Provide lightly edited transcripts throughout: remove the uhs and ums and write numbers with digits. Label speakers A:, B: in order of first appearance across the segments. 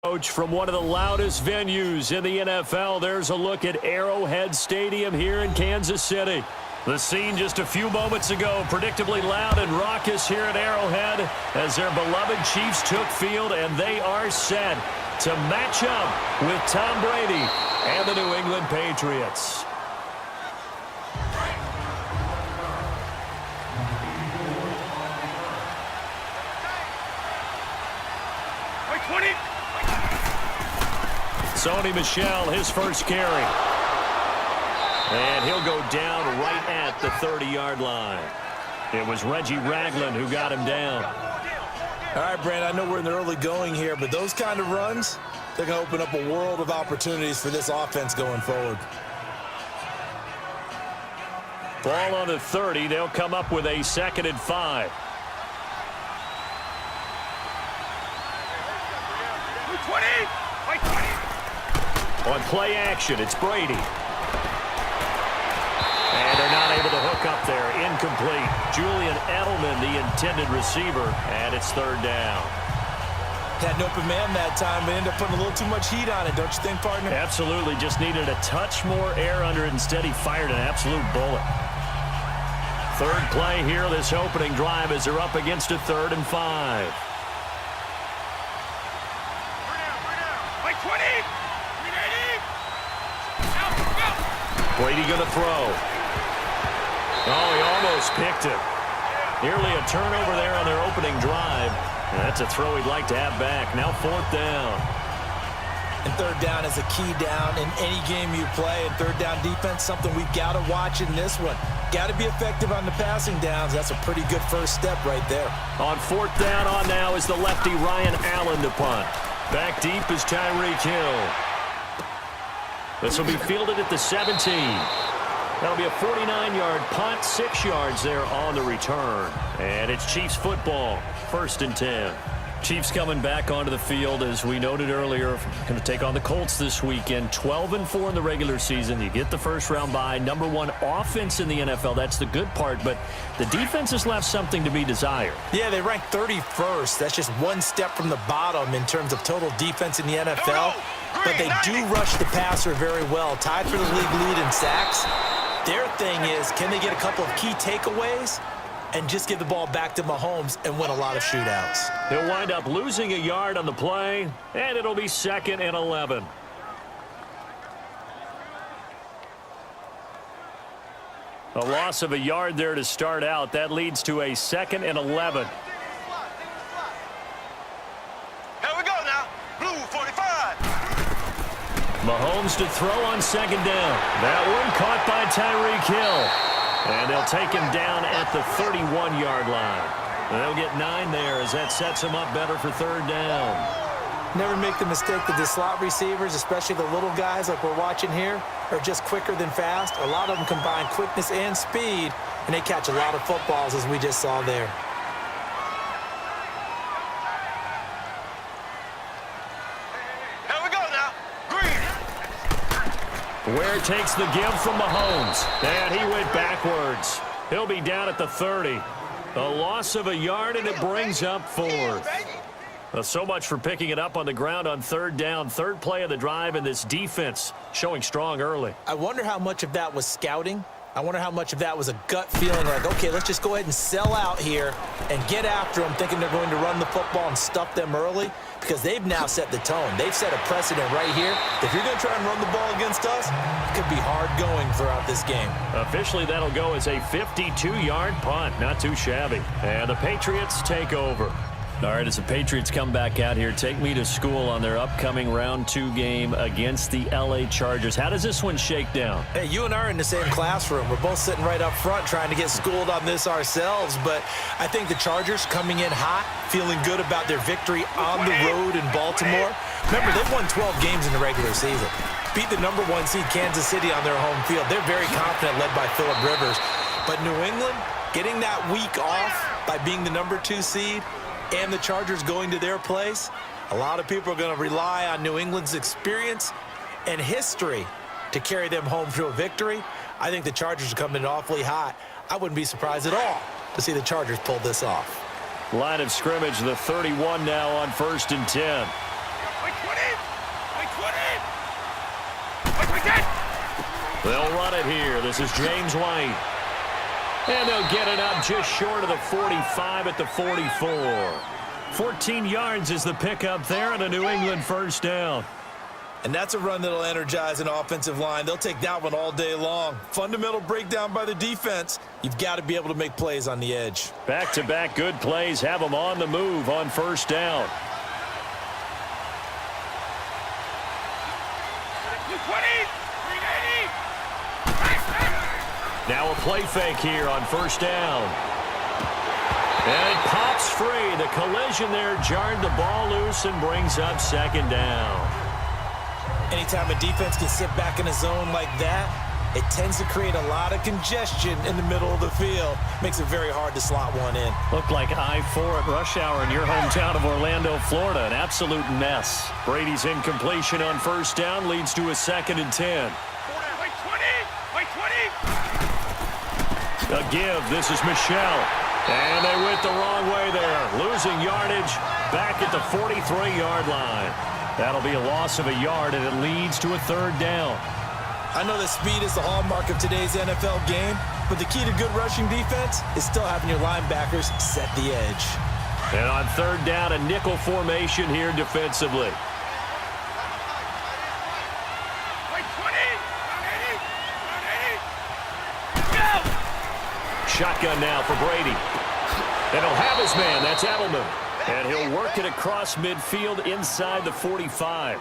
A: Coach, from one of the loudest venues in the NFL, there's a look at Arrowhead Stadium here in Kansas City. The scene just a few moments ago, predictably loud and raucous here at Arrowhead as their beloved Chiefs took field, and they are set to match up with Tom Brady and the New England Patriots. Sony Michel, his first carry. And he'll go down right at the 30-yard line. It was Reggie Ragland who got him down.
B: All right, Brand, I know we're in the early going here, but those kind of runs, they're going to open up a world of opportunities for this offense going forward.
A: Ball on the 30. They'll come up with a 2nd and 5. On play action, it's Brady. And they're not able to hook up there. Incomplete. Julian Edelman, the intended receiver, and it's 3rd down.
B: Had an open man that time, but ended up putting a little too much heat on it, don't you think, partner?
A: Absolutely. Just needed a touch more air under it. Instead, he fired an absolute bullet. 3rd play here, this opening drive, as they're up against a 3rd and 5. Brady going to throw. Oh, he almost picked it. Nearly a turnover there on their opening drive. And that's a throw he'd like to have back. Now 4th down.
B: And 3rd down is a key down in any game you play. And 3rd down defense, something we've got to watch in this one. Got to be effective on the passing downs. That's a pretty good first step right there.
A: On 4th down on now is the lefty Ryan Allen to punt. Back deep is Tyreek Hill. This will be fielded at the 17. That'll be a 49-yard punt, 6 yards there on the return. And it's Chiefs football, 1st and 10. Chiefs coming back onto the field, as we noted earlier, going to take on the Colts this weekend. 12-4 in the regular season. You get the first-round bye. #1 offense in the NFL. That's the good part, but the defense has left something to be desired.
B: Yeah, they rank 31st. That's just one step from the bottom in terms of total defense in the NFL. But they do rush the passer very well. Tied for the league lead in sacks. Their thing is, can they get a couple of key takeaways and just give the ball back to Mahomes and win a lot of shootouts?
A: He'll wind up losing a yard on the play, and it'll be 2nd and 11. A loss of a yard there to start out. That leads to a 2nd and 11.
C: Here we go now. Blue 45.
A: Mahomes to throw on 2nd down. That one caught by Tyreek Hill. And they'll take him down at the 31-yard line. They'll get 9 there as that sets him up better for 3rd down.
B: Never make the mistake that the slot receivers, especially the little guys like we're watching here, are just quicker than fast. A lot of them combine quickness and speed, and they catch a lot of footballs, as we just saw there.
A: Ware takes the give from Mahomes. And he went backwards. He'll be down at the 30. A loss of a yard, and it brings up 4th. Well, so much for picking it up on the ground on 3rd down. 3rd play of the drive, and this defense showing strong early.
B: I wonder how much of that was scouting. I wonder how much of that was a gut feeling like, okay, let's just go ahead and sell out here and get after them, thinking they're going to run the football and stuff them early, because they've now set the tone. They've set a precedent right here. If you're going to try and run the ball against us, it could be hard going throughout this game.
A: Officially, that'll go as a 52-yard punt. Not too shabby. And the Patriots take over. All right, as the Patriots come back out here, take me to school on their upcoming round 2 game against the LA Chargers. How does this one shake down?
B: Hey, you and I are in the same classroom. We're both sitting right up front trying to get schooled on this ourselves, but I think the Chargers coming in hot, feeling good about their victory on the road in Baltimore. Remember, they've won 12 games in the regular season. Beat the #1 seed Kansas City on their home field. They're very confident, led by Phillip Rivers. But New England, getting that week off by being the #2 seed, and the Chargers going to their place, a lot of people are going to rely on New England's experience and history to carry them home to a victory. I think the Chargers are coming in awfully hot. I wouldn't be surprised at all to see the Chargers pull this off.
A: Line of scrimmage, the 31 now on 1st and 10. They'll run it here. This is James White. And they'll get it up just short of the 45 at the 44. 14 yards is the pickup there and a New England first down.
B: And that's a run that'll energize an offensive line. They'll take that one all day long. Fundamental breakdown by the defense. You've got to be able to make plays on the edge.
A: Back-to-back good plays have them on the move on first down. Now a play fake here on first down. And it pops free. The collision there jarred the ball loose and brings up second down.
B: Anytime a defense can sit back in a zone like that, it tends to create a lot of congestion in the middle of the field. Makes it very hard to slot one in.
A: Looked like I-4 at rush hour in your hometown of Orlando, Florida. An absolute mess. Brady's incompletion on first down leads to a 2nd and 10. A give. This is Michelle. And they went the wrong way there. Losing yardage back at the 43-yard line. That'll be a loss of a yard, and it leads to a 3rd down.
B: I know that speed is the hallmark of today's NFL game, but the key to good rushing defense is still having your linebackers set the edge.
A: And on 3rd down, a nickel formation here defensively. Shotgun now for Brady. And he'll have his man. That's Edelman. And he'll work it across midfield inside the 45.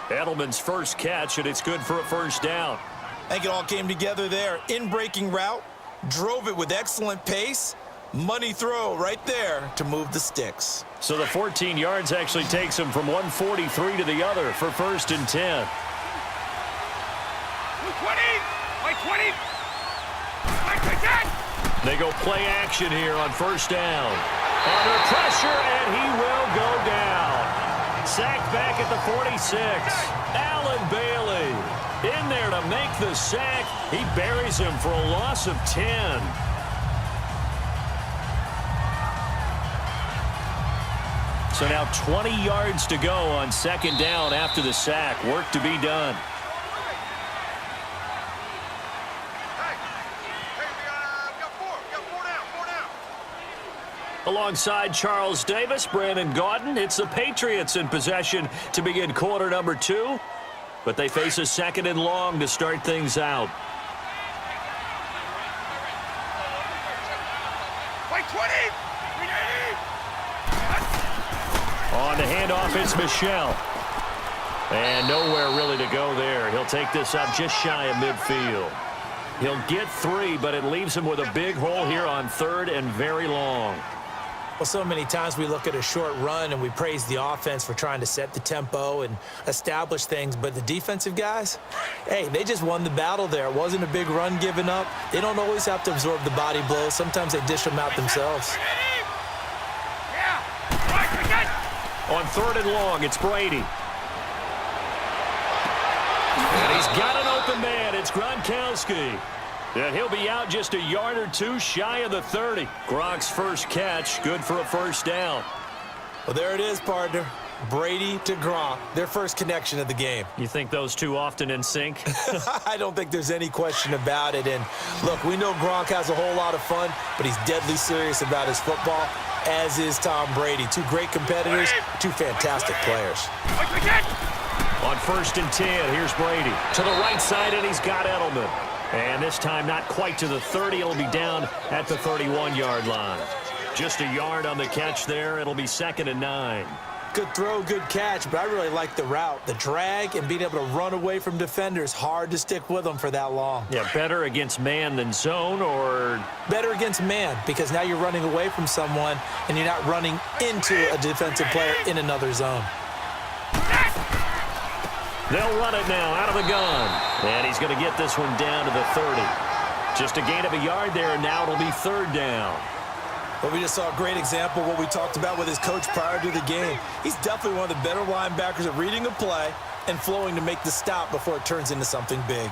A: Edelman's first catch, and it's good for a first down.
B: I think it all came together there. In-breaking route, drove it with excellent pace. Money throw right there to move the sticks.
A: So the 14 yards actually takes him from 143 to the other for 1st and 10.
C: 20!
A: They go play action here on first down. Under pressure, and he will go down. Sacked back at the 46. Allen Bailey in there to make the sack. He buries him for a loss of 10. So now 20 yards to go on 2nd down after the sack. Work to be done. Alongside Charles Davis, Brandon Gaudin, it's the Patriots in possession to begin quarter number 2. But they face a 2nd and long to start things out. On the handoff, it's Michelle. And nowhere really to go there. He'll take this up just shy of midfield. He'll get 3, but it leaves him with a big hole here on 3rd and very long.
B: Well, so many times we look at a short run and we praise the offense for trying to set the tempo and establish things, but the defensive guys, hey, they just won the battle there. It wasn't a big run given up. They don't always have to absorb the body blows. Sometimes they dish them out themselves.
A: On 3rd and long, it's Brady. And he's got an open man. It's Gronkowski. And he'll be out just a yard or 2 shy of the 30. Gronk's first catch, good for a first down.
B: Well, there it is, partner. Brady to Gronk, their first connection of the game.
A: You think those two often in sync?
B: I don't think there's any question about it. And look, we know Gronk has a whole lot of fun, but he's deadly serious about his football, as is Tom Brady. 2 great competitors, 2 fantastic players.
A: On 1st and 10, here's Brady. To the right side, and he's got Edelman. And this time not quite to the 30. It'll be down at the 31-yard line. Just a yard on the catch there. It'll be 2nd and 9.
B: Good throw, good catch, but I really like the route. The drag and being able to run away from defenders. Hard to stick with them for that long.
A: Yeah, better against man than zone, or?
B: Better against man, because now you're running away from someone and you're not running into a defensive player in another zone.
A: They'll run it now out of the gun. And he's going to get this one down to the 30. Just a gain of a yard there, and now it'll be 3rd down.
B: Well, we just saw a great example of what we talked about with his coach prior to the game. He's definitely one of the better linebackers at reading a play and flowing to make the stop before it turns into something big.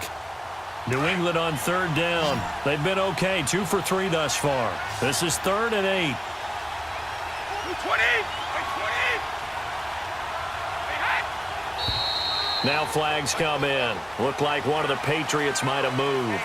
A: New England on 3rd down. They've been okay, 2 for 3 thus far. This is 3rd and 8.
C: 20!
A: Now flags come in. Looked like one of the Patriots might have moved.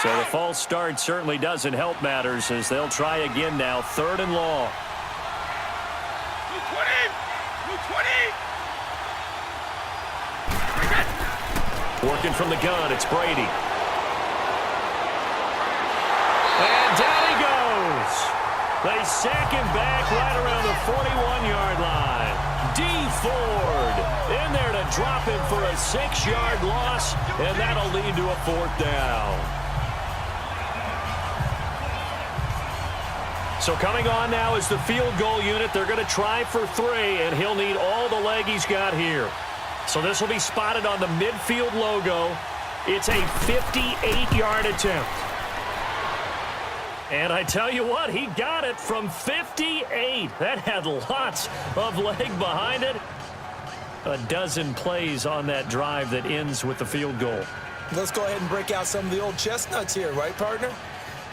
A: So the false start certainly doesn't help matters as they'll try again now. 3rd and long.
C: 220.
A: Working from the gun, it's Brady. And down he goes. They sack him back right around the 41-yard line. D. Ford in there to drop him for a 6-yard loss, and that'll lead to a 4th down. So coming on now is the field goal unit. They're going to try for 3, and he'll need all the leg he's got here. So this will be spotted on the midfield logo. It's a 58-yard attempt. And I tell you what, he got it from 58. That had lots of leg behind it. A dozen plays on that drive that ends with the field goal.
B: Let's go ahead and break out some of the old chestnuts here, right, partner?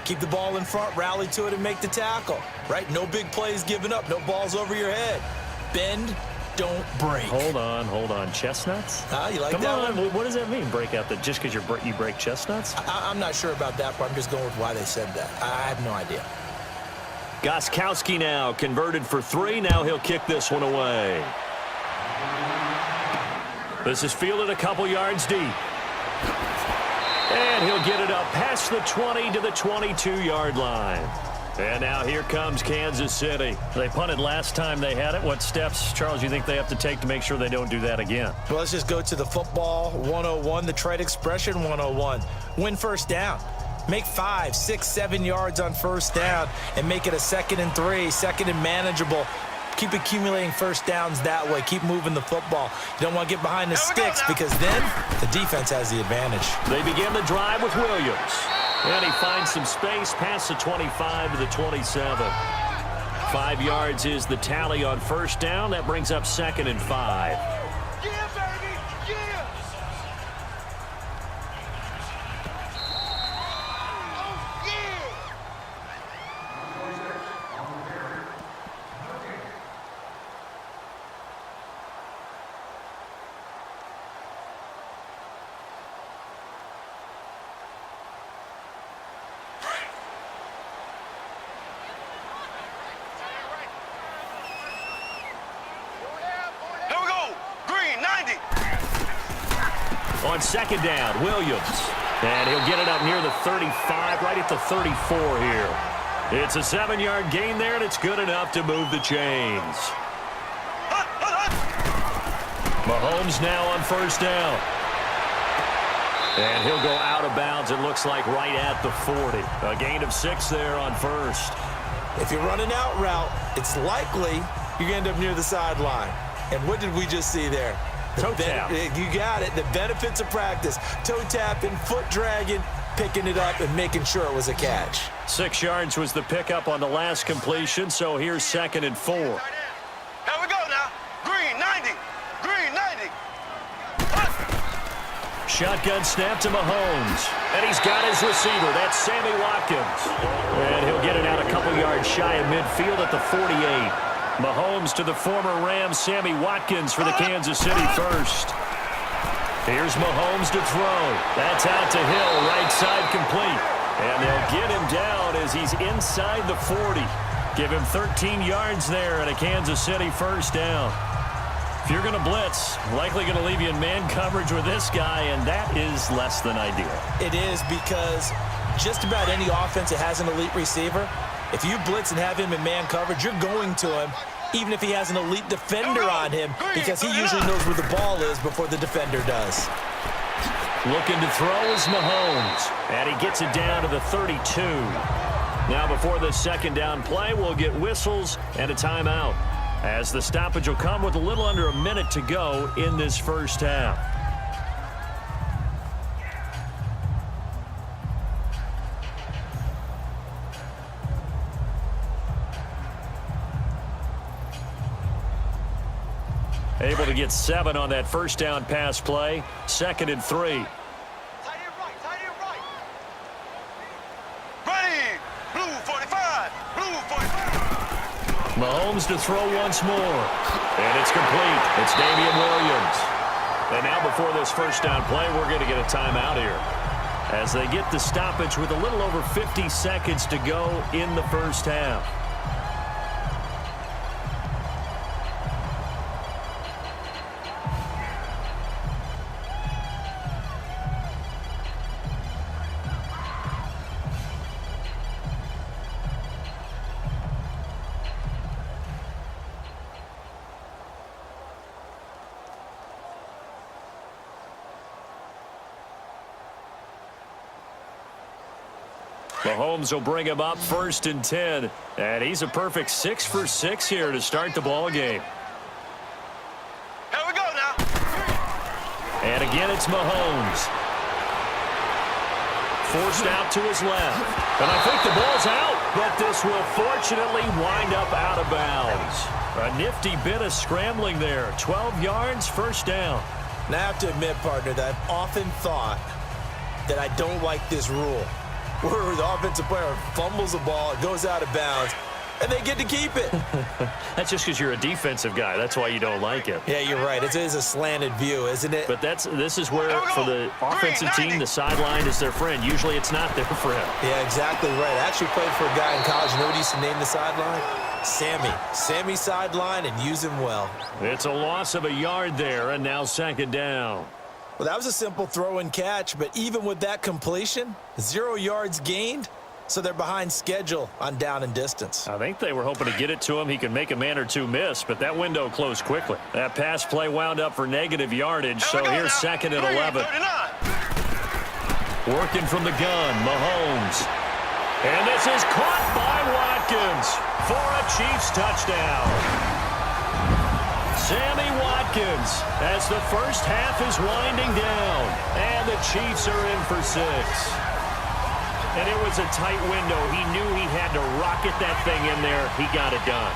B: Keep the ball in front, rally to it, and make the tackle, right? No big plays given up, no balls over your head. Bend, don't break.
A: Hold on. Chestnuts?
B: You like
A: Come
B: that
A: on.
B: one?
A: What does that mean, break out? That just because you break chestnuts?
B: I'm not sure about that, but I'm just going with why they said that. I have no idea.
A: Gostkowski now converted for 3. Now he'll kick this one away. This is fielded a couple yards deep. And he'll get it up past the 20 to the 22-yard line. And now here comes Kansas City. They punted last time they had it. What steps, Charles, you think they have to take to make sure they don't do that again?
B: Well, let's just go to the football 101, the trade expression 101. Win first down. Make 5, 6, 7 yards on first down and make it a 2nd and 3, 2nd and manageable. Keep accumulating first downs that way. Keep moving the football. You don't want to get behind the sticks because then the defense has the advantage.
A: They begin the drive with Williams. And he finds some space past the 25 to the 27. 5 yards is the tally on first down. That brings up 2nd and 5.
C: Yeah, baby. Yeah. Oh, yeah. Here we go. Green, 90.
A: On 2nd down, Williams. And he'll get it up near the 35, right at the 34 here. It's a 7-yard gain there, and it's good enough to move the chains. Mahomes now on first down. And he'll go out of bounds, it looks like right at the 40. A gain of 6 there on first.
B: If you're running out route, it's likely you're going to end up near the sideline. And what did we just see there?
A: Toe tap.
B: You got it. The benefits of practice. Toe tapping, foot dragging, picking it up, and making sure it was a catch.
A: 6 yards was the pickup on the last completion, so here's 2nd and 4.
C: Here we go now. Green, 90. Green, 90.
A: Shotgun snap to Mahomes. And he's got his receiver. That's Sammy Watkins. And he'll get it out a couple yards shy of midfield at the 48. Mahomes to the former Rams, Sammy Watkins for the Kansas City first. Here's Mahomes to throw. That's out to Hill, right side complete. And they'll get him down as he's inside the 40. Give him 13 yards there and a Kansas City first down. If you're going to blitz, likely going to leave you in man coverage with this guy, and that is less than ideal.
B: It is because just about any offense that has an elite receiver, if you blitz and have him in man coverage, you're going to him, even if he has an elite defender on him, because he usually knows where the ball is before the defender does.
A: Looking to throw is Mahomes, and he gets it down to the 32. Now before the 2nd down play, we'll get whistles and a timeout, as the stoppage will come with a little under a minute to go in this first half. Able to get 7 on that first down pass play. 2nd and 3. Mahomes to throw once more. And it's complete. It's Damian Williams. And now before this first down play, we're going to get a timeout here, as they get the stoppage with a little over 50 seconds to go in the first half. Mahomes will bring him up 1st and 10. And he's a perfect 6 for 6 here to start the ball game.
C: Here we go now.
A: And again, it's Mahomes. Forced out to his left. And I think the ball's out, but this will fortunately wind up out of bounds. A nifty bit of scrambling there. 12 yards, first down.
B: And I have to admit, partner, that I've often thought that I don't like this rule, where the offensive player fumbles the ball, it goes out of bounds, and they get to keep it.
A: That's just because you're a defensive guy. That's why you don't like it.
B: Yeah, you're right. It is a slanted view, isn't it?
A: But this is where, for the offensive team, the sideline is their friend. Usually it's not their friend.
B: Yeah, exactly right. I actually played for a guy in college. You know what he used to name the sideline? Sammy. Sammy sideline, and use him well.
A: It's a loss of a yard there, and now 2nd down.
B: Well, that was a simple throw and catch, but even with that completion, 0 yards gained, so they're behind schedule on down and distance.
A: I think they were hoping to get it to him. He could make a man or two miss, but that window closed quickly. That pass play wound up for negative yardage, so here's 2nd and 11. Working from the gun, Mahomes. And this is caught by Watkins for a Chiefs touchdown. Sammy Watkins, as the first half is winding down, and the Chiefs are in for 6. And it was a tight window. He knew he had to rocket that thing in there. He got it done.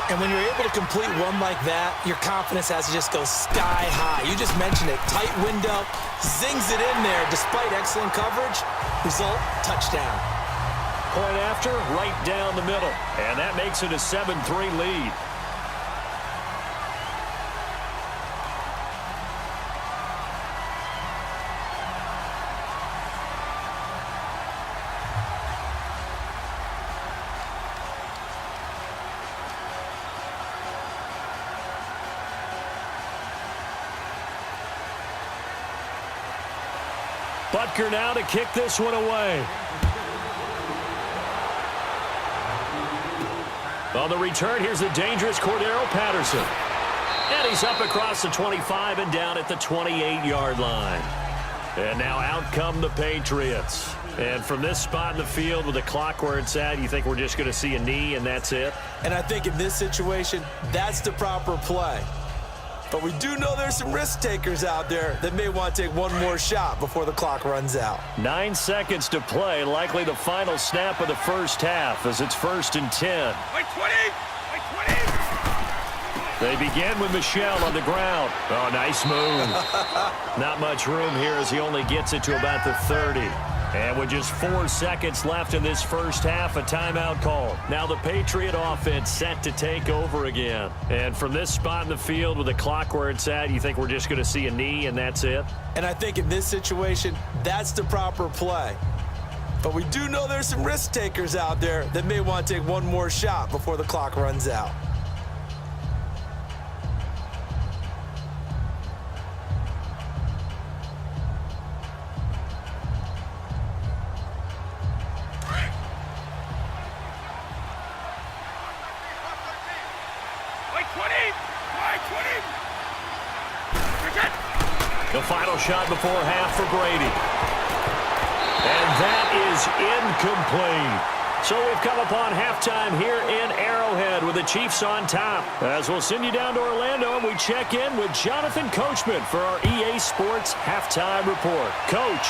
B: And when you're able to complete one like that, your confidence has to just go sky high. You just mentioned it. Tight window, zings it in there despite excellent coverage. Result, touchdown.
A: Point after, right down the middle. And that makes it a 7-3 lead. Butker now to kick this one away. On the return, here's the dangerous Cordero Patterson. And he's up across the 25 and down at the 28-yard line. And now out come the Patriots. And from this spot in the field with the clock where it's at, you think we're just going to see a knee and that's it?
B: And I think in this situation, that's the proper play. But we do know there's some risk takers out there that may want to take one more shot before the clock runs out.
A: 9 seconds to play, likely the final snap of the first half as it's 1st and 10.
C: Wait 20! Wait 20!
A: They begin with Michel on the ground. Oh, nice move. Not much room here as he only gets it to about the 30. And with just 4 seconds left in this first half, a timeout call. Now the Patriot offense set to take over again. And from this spot in the field with the clock where it's at, you think we're just going to see a knee and that's it?
B: And I think in this situation, that's the proper play. But we do know there's some risk takers out there that may want to take one more shot before the clock runs out.
A: The final shot before half for Brady. And that is incomplete. So we've come upon halftime here in Arrowhead with the Chiefs on top. As we'll send you down to Orlando and we check in with Jonathan Coachman for our EA Sports Halftime Report. Coach.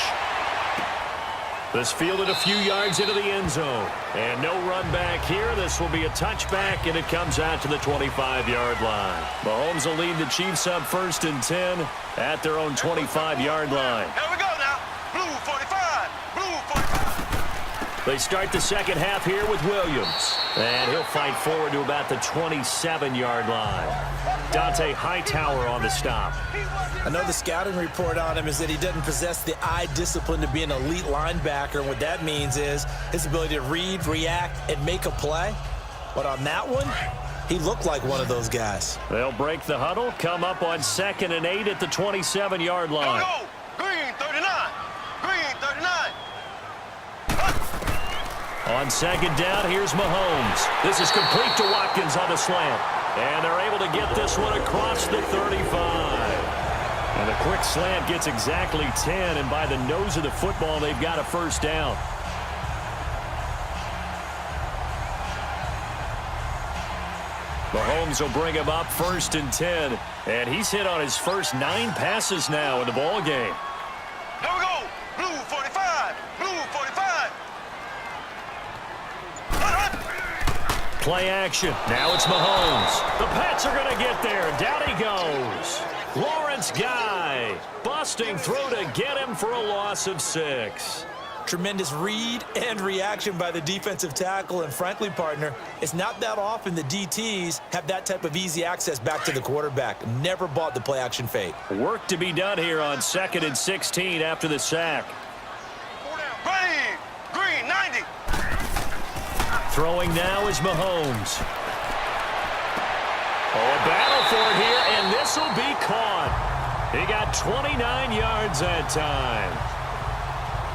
A: This fielded a few yards into the end zone. And no run back here. This will be a touchback, and it comes out to the 25-yard line. Mahomes will lead the Chiefs up 1st and 10 at their own 25-yard line.
C: Here we go now. Blue 45. Blue 45.
A: They start the second half here with Williams. And he'll fight forward to about the 27-yard line. Dante Hightower on the stop.
B: I know the scouting report on him is that he doesn't possess the eye discipline to be an elite linebacker. And what that means is his ability to read, react, and make a play. But on that one, he looked like one of those guys.
A: They'll break the huddle, come up on 2nd and 8 at the 27-yard line.
C: Go! Green 39. Green 39.
A: On 2nd down, here's Mahomes. This is complete to Watkins on the slant. And they're able to get this one across the 35. And the quick slant gets exactly 10, and by the nose of the football, they've got a first down. Mahomes will bring him up 1st and 10. And he's hit on his first 9 passes now in the ball game.
C: Here we go. Blue 45. Blue 45.
A: Play action. Now it's Mahomes. The Pats are going to get there. Down he goes. Lawrence Guy busting through to get him for a loss of 6.
B: Tremendous read and reaction by the defensive tackle. And frankly, partner, it's not that often the DTs have that type of easy access back to the quarterback. Never bought the play action fake.
A: Work to be done here on 2nd and 16 after the sack.
C: Brady. Green 90.
A: Throwing now is Mahomes. Oh, a battle for it here, and this will be caught. He got 29 yards that time.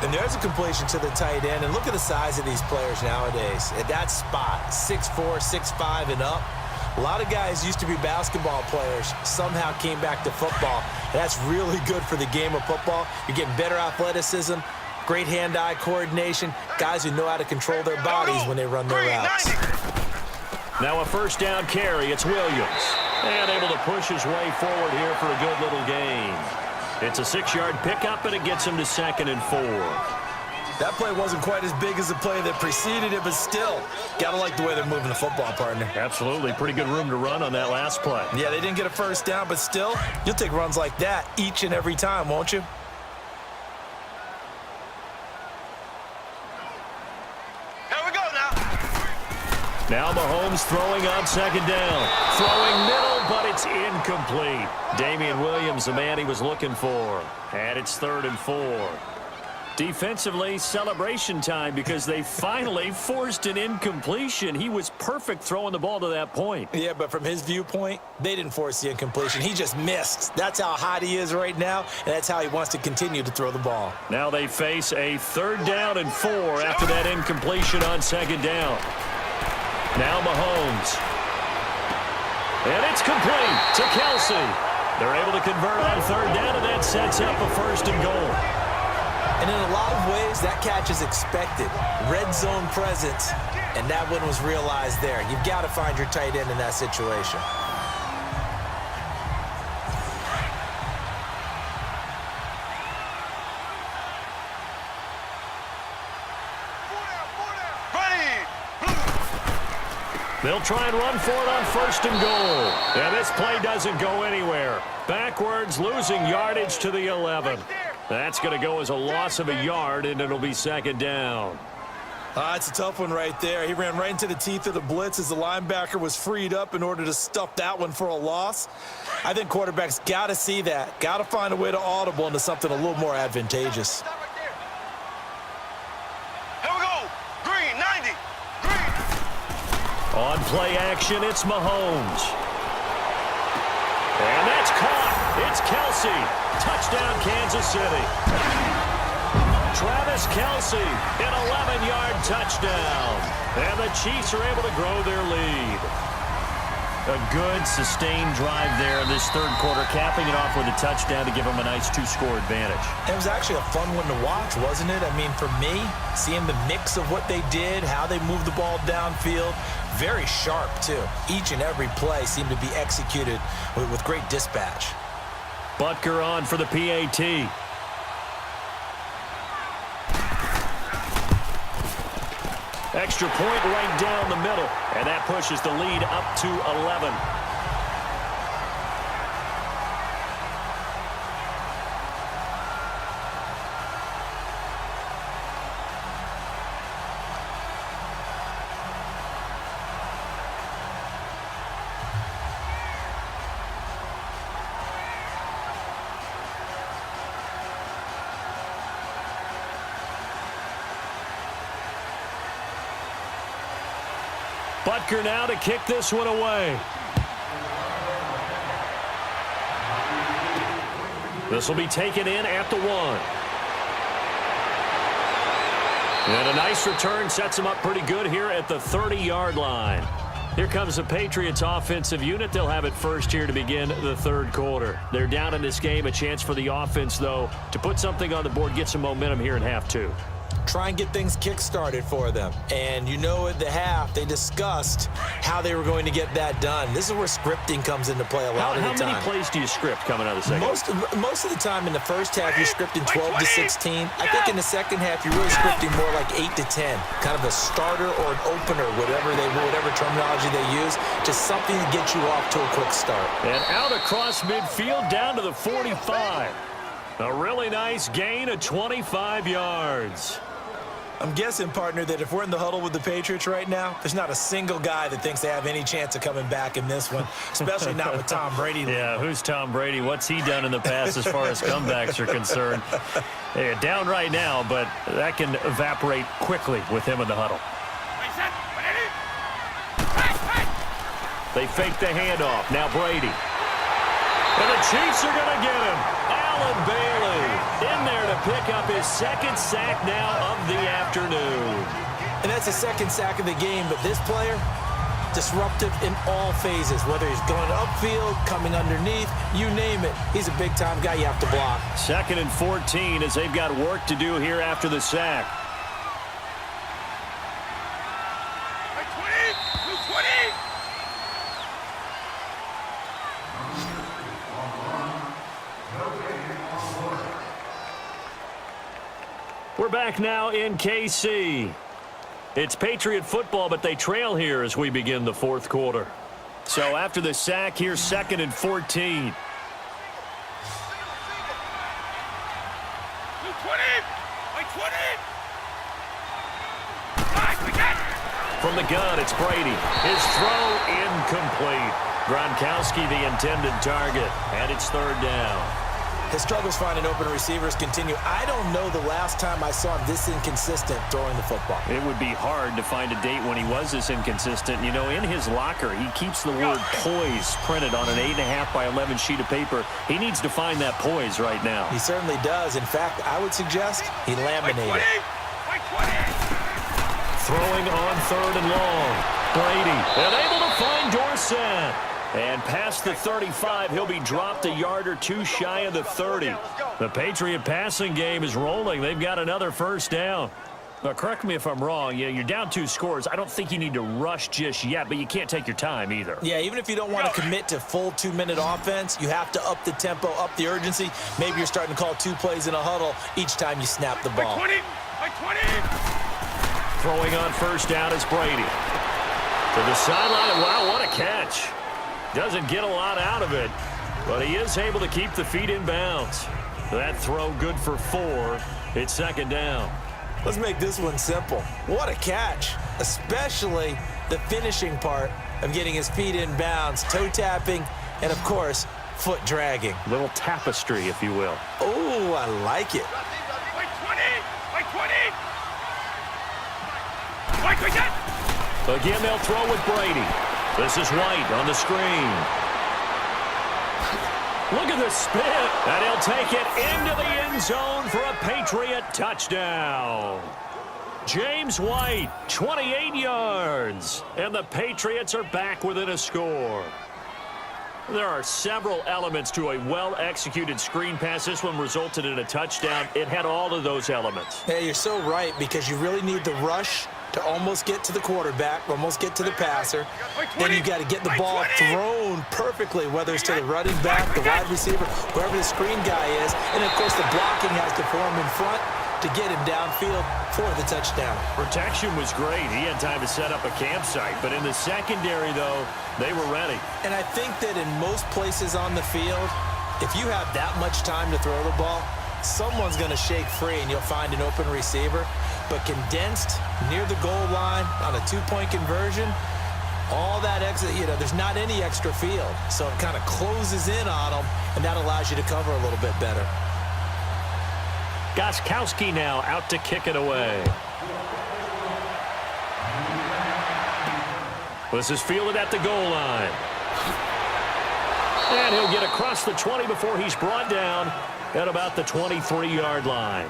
B: And there's a completion to the tight end. And look at the size of these players nowadays. At that spot, 6'4", 6'5", and up. A lot of guys used to be basketball players, somehow came back to football. And that's really good for the game of football. You're getting better athleticism, great hand-eye coordination, guys who know how to control their bodies when they run their routes.
A: Now a first down carry. It's Williams. And able to push his way forward here for a good little gain. It's a 6-yard pickup, and it gets him to 2nd and 4.
B: That play wasn't quite as big as the play that preceded it, but still, gotta like the way they're moving the football, partner.
A: Absolutely. Pretty good room to run on that last play.
B: Yeah, they didn't get a first down, but still, you'll take runs like that each and every time, won't you?
A: Now Mahomes throwing on 2nd down. Throwing middle, but it's incomplete. Damian Williams, the man he was looking for. And it's 3rd and 4. Defensively, celebration time because they finally forced an incompletion. He was perfect throwing the ball to that point.
B: Yeah, but from his viewpoint, they didn't force the incompletion. He just missed. That's how hot he is right now, and that's how he wants to continue to throw the ball.
A: Now they face a 3rd down and 4 after that incompletion on 2nd down. Now Mahomes. And it's complete to Kelsey. They're able to convert on 3rd down, and that sets up a 1st and goal.
B: And in a lot of ways, that catch is expected. Red zone presence, and that one was realized there. You've got to find your tight end in that situation.
A: They'll try and run for it on 1st and goal. And this play doesn't go anywhere. Backwards, losing yardage to the 11. That's going to go as a loss of a yard, and it'll be 2nd down.
B: It's a tough one right there. He ran right into the teeth of the blitz as the linebacker was freed up in order to stuff that one for a loss. I think quarterbacks got to see that. Got to find a way to audible into something a little more advantageous.
C: Here we go. Green 90. Green.
A: On play action, it's Mahomes. And that's caught. It's Kelsey. Touchdown, Kansas City. Travis Kelsey, an 11-yard touchdown. And the Chiefs are able to grow their lead. A good, sustained drive there in this 3rd quarter, capping it off with a touchdown to give them a nice 2-score advantage.
B: It was actually a fun one to watch, wasn't it? I mean, for me, seeing the mix of what they did, how they moved the ball downfield, very sharp, too. Each and every play seemed to be executed with great dispatch.
A: Butker on for the PAT. Extra point right down the middle, and that pushes the lead up to 11. Butker now to kick this one away. This will be taken in at the 1. And a nice return sets him up pretty good here at the 30-yard line. Here comes the Patriots offensive unit. They'll have it first here to begin the third quarter. They're down in this game. A chance for the offense, though, to put something on the board, get some momentum here in half 2.
B: Try and get things kick-started for them. And you know at the half, they discussed how they were going to get that done. This is where scripting comes into play a lot of the time.
A: How many plays do you script coming out of the second?
B: Most of the time in the first half, you're scripting 12 to 16. I think in the second half, you're really scripting more like 8 to 10. Kind of a starter or an opener, whatever terminology they use. Just something to get you off to a quick start.
A: And out across midfield down to the 45. A really nice gain of 25 yards.
B: I'm guessing, partner, that if we're in the huddle with the Patriots right now, there's not a single guy that thinks they have any chance of coming back in this one, especially not with Tom Brady.
A: Yeah, who's Tom Brady? What's he done in the past as far as comebacks are concerned? Hey, down right now, but that can evaporate quickly with him in the huddle. They fake the handoff. Now Brady. And the Chiefs are going to get him. Allen Bailey in there to pick up his second sack now of the afternoon.
B: And that's the second sack of the game, but this player, disruptive in all phases, whether he's going upfield, coming underneath, you name it. He's a big-time guy you have to block.
A: 2nd and 14 as they've got work to do here after the sack. We're back now in KC. It's Patriot football, but they trail here as we begin the fourth quarter. So after the sack, here's 2nd and 14. From the gun, it's Brady. His throw incomplete. Gronkowski the intended target, and it's 3rd down.
B: His struggles finding open receivers continue. I don't know the last time I saw him this inconsistent throwing the football.
A: It would be hard to find a date when he was this inconsistent. You know, in his locker, he keeps the word poise printed on an 8.5 by 11 sheet of paper. He needs to find that poise right now.
B: He certainly does. In fact, I would suggest he laminated.
A: Throwing on 3rd and long. Brady, and able to find Dorsett. And past the 35, he'll be dropped a yard or two shy of the 30. The Patriot passing game is rolling. They've got another first down. Now, correct me if I'm wrong. Yeah, you're down 2 scores. I don't think you need to rush just yet, but you can't take your time either.
B: Yeah, even if you don't want to commit to full 2-minute offense, you have to up the tempo, up the urgency. Maybe you're starting to call 2 plays in a huddle each time you snap the ball.
A: Throwing on first down is Brady. To the sideline. Wow, what a catch. Doesn't get a lot out of it, but he is able to keep the feet in bounds. That throw good for 4. It's 2nd down.
B: Let's make this one simple. What a catch, especially the finishing part of getting his feet in bounds, toe tapping, and, of course, foot dragging.
A: Little tapestry, if you will.
B: Oh, I like it.
A: Again, they'll throw with Brady. This is White on the screen. Look at the spin. And he'll take it into the end zone for a Patriot touchdown. James White, 28 yards. And the Patriots are back within a score. There are several elements to a well-executed screen pass. This one resulted in a touchdown. It had all of those elements.
B: Hey, you're so right, because you really need the rush to almost get to the quarterback, almost get to the passer. Then you got to get the ball thrown perfectly, whether it's to the running back, the wide receiver, wherever the screen guy is. And, of course, the blocking has to form in front to get him downfield for the touchdown.
A: Protection was great. He had time to set up a campsite. But in the secondary, though, they were ready.
B: And I think that in most places on the field, if you have that much time to throw the ball, someone's going to shake free and you'll find an open receiver. But condensed near the goal line on a 2-point conversion, all that exit, there's not any extra field. So it kind of closes in on them, and that allows you to cover a little bit better.
A: Gostkowski now out to kick it away. This is fielded at the goal line. And he'll get across the 20 before he's brought down at about the 23-yard line.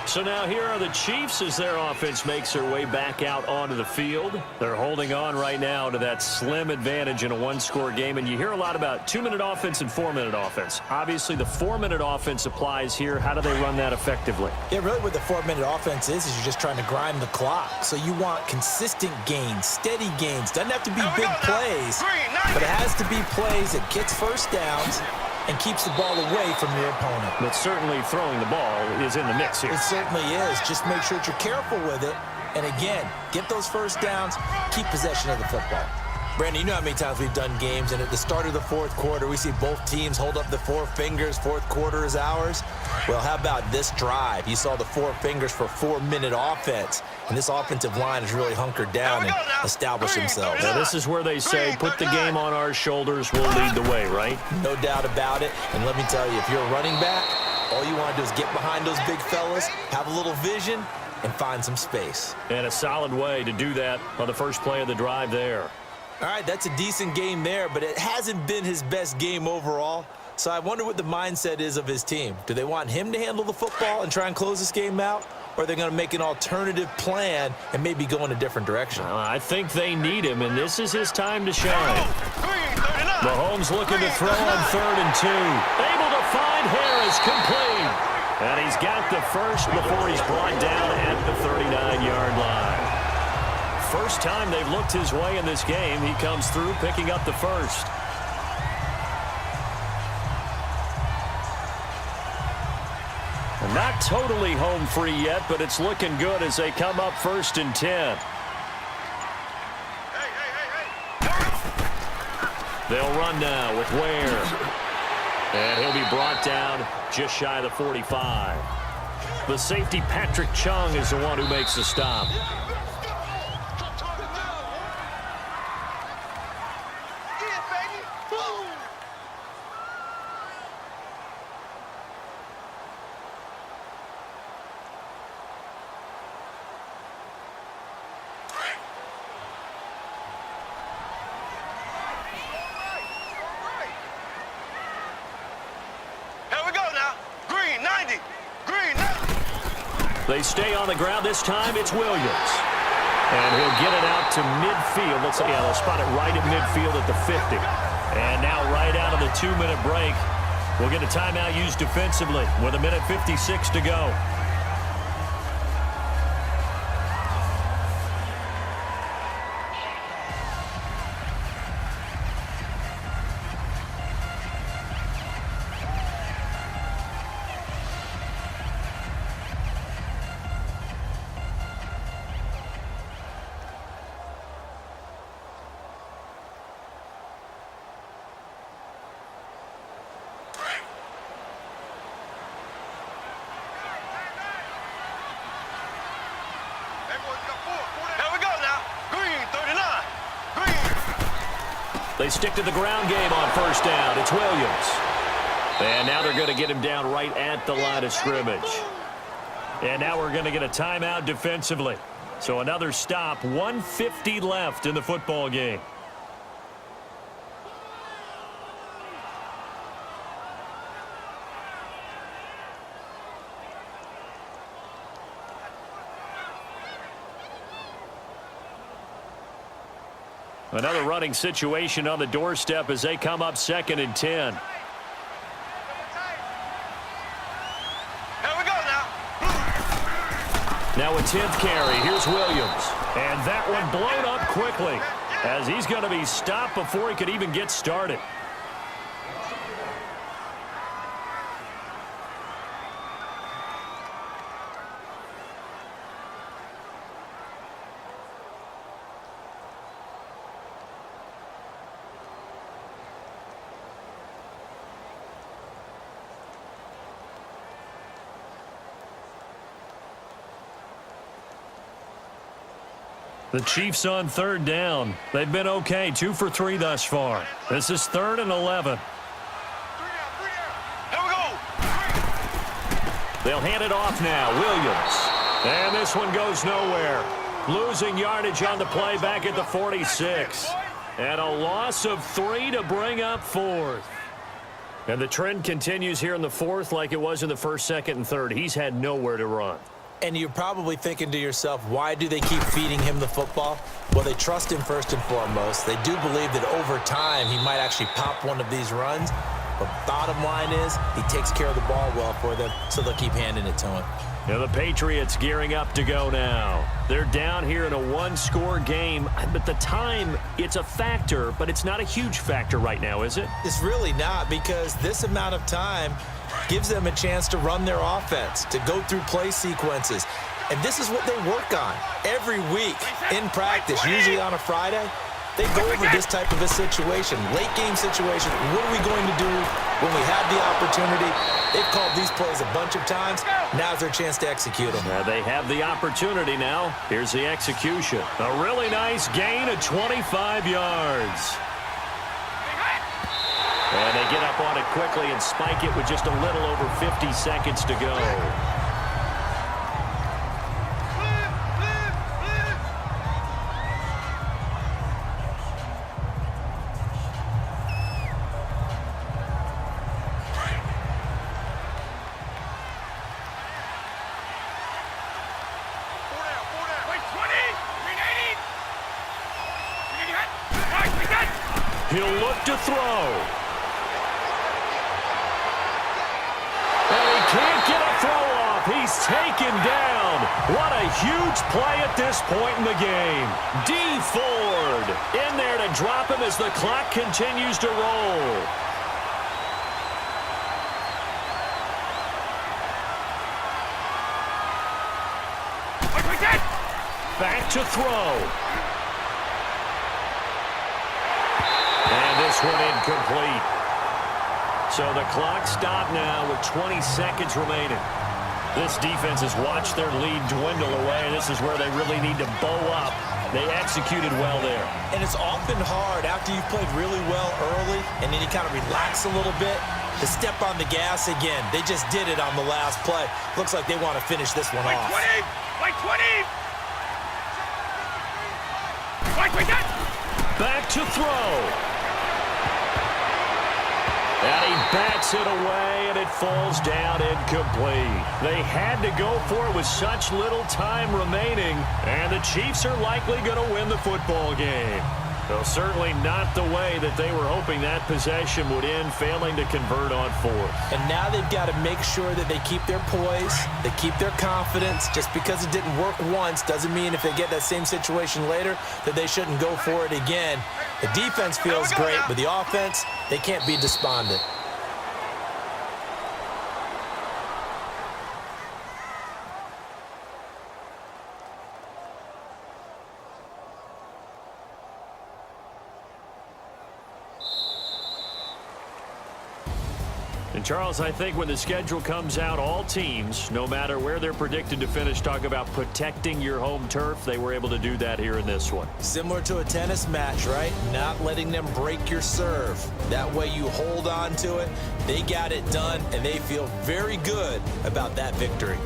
A: So now here are the Chiefs as their offense makes their way back out onto the field. They're holding on right now to that slim advantage in a one-score game. And you hear a lot about 2-minute offense and 4-minute offense. Obviously, the 4-minute offense applies here. How do they run that effectively?
B: Yeah, really what the 4-minute offense is you're just trying to grind the clock. So you want consistent gains, steady gains. Doesn't have to be big plays, but it has to be plays that gets first downs and keeps the ball away from your opponent.
A: But certainly throwing the ball is in the mix here.
B: It certainly is. Just make sure that you're careful with it. And again, get those first downs, keep possession of the football. Brandon, you know how many times we've done games, and at the start of the fourth quarter, we see both teams hold up the four fingers, fourth quarter is ours. Well, how about this drive? You saw the four fingers for 4-minute offense, and this offensive line has really hunkered down and established themselves.
A: Now, this is where they say, put the game on our shoulders, we'll lead the way, right?
B: No doubt about it, and let me tell you, if you're a running back, all you want to do is get behind those big fellas, have a little vision, and find some space.
A: And a solid way to do that on the first play of the drive there.
B: All right, that's a decent game there, but it hasn't been his best game overall. So I wonder what the mindset is of his team. Do they want him to handle the football and try and close this game out? Or are they going to make an alternative plan and maybe go in a different direction?
A: I think they need him, and this is his time to shine. Mahomes looking to throw on 3rd and 2. Able to find Harris, complete. And he's got the first before he's brought down at the 39-yard line. First time they've looked his way in this game. He comes through picking up the first. And not totally home free yet, but it's looking good as they come up 1st and 10. They'll run now with Ware. And he'll be brought down just shy of the 45. The safety, Patrick Chung, is the one who makes the stop. They stay on the ground. This time it's Williams. And he'll get it out to midfield. They'll spot it right at midfield at the 50. And now right out of the 2-minute break, we'll get a timeout used defensively with 1:56 to go. They stick to the ground game on 1st down. It's Williams. And now they're going to get him down right at the line of scrimmage. And now we're going to get a timeout defensively. So another stop, 1:50 left in the football game. Another running situation on the doorstep as they come up 2nd and 10.
C: Here we go now.
A: Now a 10th carry. Here's Williams. And that one blown up quickly as he's going to be stopped before he could even get started. The Chiefs on 3rd down. They've been okay, 2 for 3 thus far. This is 3rd and 11.
C: Here we go.
A: They'll hand it off now. Williams. And this one goes nowhere. Losing yardage on the play back at the 46. And a loss of 3 to bring up fourth. And the trend continues here in the fourth like it was in the first, second, and third. He's had nowhere to run.
B: And you're probably thinking to yourself, why do they keep feeding him the football? Well, they trust him first and foremost. They do believe that over time he might actually pop one of these runs. But bottom line is he takes care of the ball well for them, so they'll keep handing it to him.
A: Now the Patriots gearing up to go now. They're down here in a one-score game, but the time, it's a factor, but it's not a huge factor right now, is it?
B: It's really not, because this amount of time gives them a chance to run their offense, to go through play sequences. And this is what they work on every week in practice, usually on a Friday. They go over this type of a situation, late game situation. What are we going to do when we have the opportunity? They've called these plays a bunch of times. Now's their chance to execute them.
A: They have the opportunity now. Here's the execution. A really nice gain of 25 yards. And they get up on it quickly and spike it with just a little over 50 seconds to go. He'll look to throw. And he can't get a throw off. He's taken down. What a huge play at this point in the game. D. Ford in there to drop him as the clock continues to roll. Back to throw. This one incomplete. So the clock stopped now with 20 seconds remaining. This defense has watched their lead dwindle away. This is where they really need to bow up. They executed well there.
B: And it's often hard after you've played really well early and then you kind of relax a little bit to step on the gas again. They just did it on the last play. Looks like they want to finish this one off.
C: 20! 20!
A: Back to throw. And he backs it away, and it falls down incomplete. They had to go for it with such little time remaining, and the Chiefs are likely going to win the football game. Well, certainly not the way that they were hoping that possession would end, failing to convert on fourth.
B: And now they've got to make sure that they keep their poise, they keep their confidence. Just because it didn't work once doesn't mean if they get that same situation later that they shouldn't go for it again. The defense feels great, but the offense, they can't be despondent.
A: And, Charles, I think when the schedule comes out, all teams, no matter where they're predicted to finish, talk about protecting your home turf. They were able to do that here in this one.
B: Similar to a tennis match, right? Not letting them break your serve. That way you hold on to it. They got it done, and they feel very good about that victory.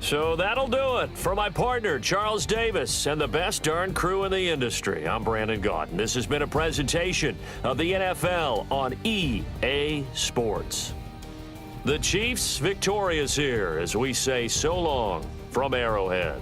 A: So that'll do it for my partner, Charles Davis, and the best darn crew in the industry. I'm Brandon Gaudin. This has been a presentation of the NFL on EA Sports. The Chiefs victorious here as we say so long from Arrowhead.